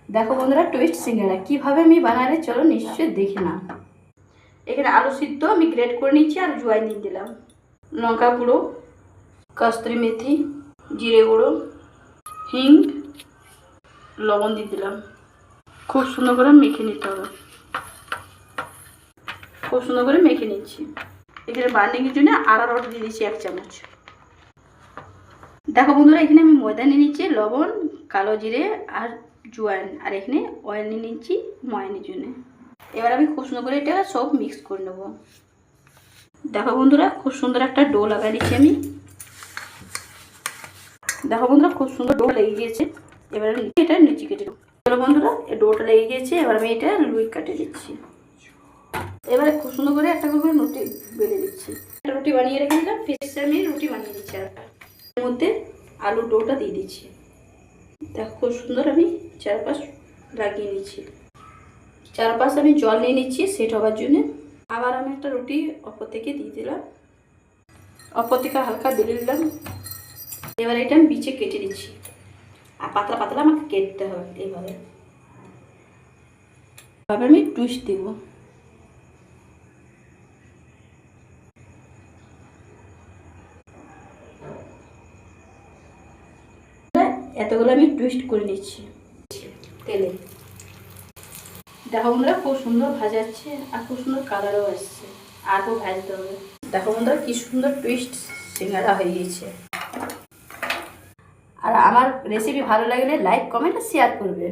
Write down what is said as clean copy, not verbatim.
দেখো বন্ধুরা, টুইস্ট সিঙ্গারা কীভাবে আমি বানালে চলো নিশ্চয়ই দেখে নাও। এখানে আলু সিদ্ধ আমি গ্রেট করে নিচ্ছি আর জোয়াই দিয়ে দিলাম, লঙ্কা গুঁড়ো, কস্তুরি মেথি, জিরে গুঁড়ো, হিং, লবণ দিয়ে দিলাম। খুব সুন্দর করে মেখে নিতে হবে। খুব সুন্দর করে মেখে নিচ্ছি। এখানে বার্নিংয়ের জন্য আরারট দিয়ে দিচ্ছি 1 চামচ। দেখো বন্ধুরা, এখানে আমি ময়দা নিয়ে নিচ্ছি, লবণ, কালো জিরে আর জোয়ান, আর এখানে অয়েল নিয়ে নিচ্ছি ময়ানের জন্য। এবার আমি খুব সুন্দর করে এটা সব মিক্স করে নেব। দেখো বন্ধুরা, খুব সুন্দর একটা ডো লাগাই দিচ্ছি আমি। দেখো বন্ধুরা, খুব সুন্দর ডো লেগে গিয়েছে। এবার আমি এটা নিচে কেটে দেবো। চলো বন্ধুরা, এই ডোটা লেগে গিয়েছে, এবার আমি এটা লুই কাটে দিচ্ছি। এবারে খুব সুন্দর করে একটা করে রুটি বেলে দিচ্ছি। একটা রুটি বানিয়ে রেখে দিলাম, ফিরে আমি রুটি বানিয়ে দিচ্ছি। আর এর মধ্যে আলু ডোটা দিয়ে দিচ্ছি। দেখো খুব সুন্দর আমি চারপাশ লাগিয়ে নিচ্ছি। চারপাশ আমি জল নিয়ে নিচ্ছি সেট হবার জন্য। আবার আমি একটা রুটি অপর থেকে দিয়ে দিলাম, অপর থেকে হালকা বেলে দিলাম। এবার এটা আমি বিচে কেটে দিচ্ছি, আর পাতলা পাতলা আমাকে কেটে হবে। এইভাবে আমি টুইস্ট দিব। এতগুলো আমি টুইস্ট করে নিচ্ছি তেলে। দেখো বন্ধুরা, খুব সুন্দর ভাজাচ্ছে আর খুব সুন্দর কালারও আসছে। আর খুব ভাজতে হবে। দেখো বন্ধুরা, কি সুন্দর টুইস্ট সিঙ্গারা হয়ে গেছে। আর আমার রেসিপি ভালো লাগলে লাইক, কমেন্ট আর শেয়ার করবে।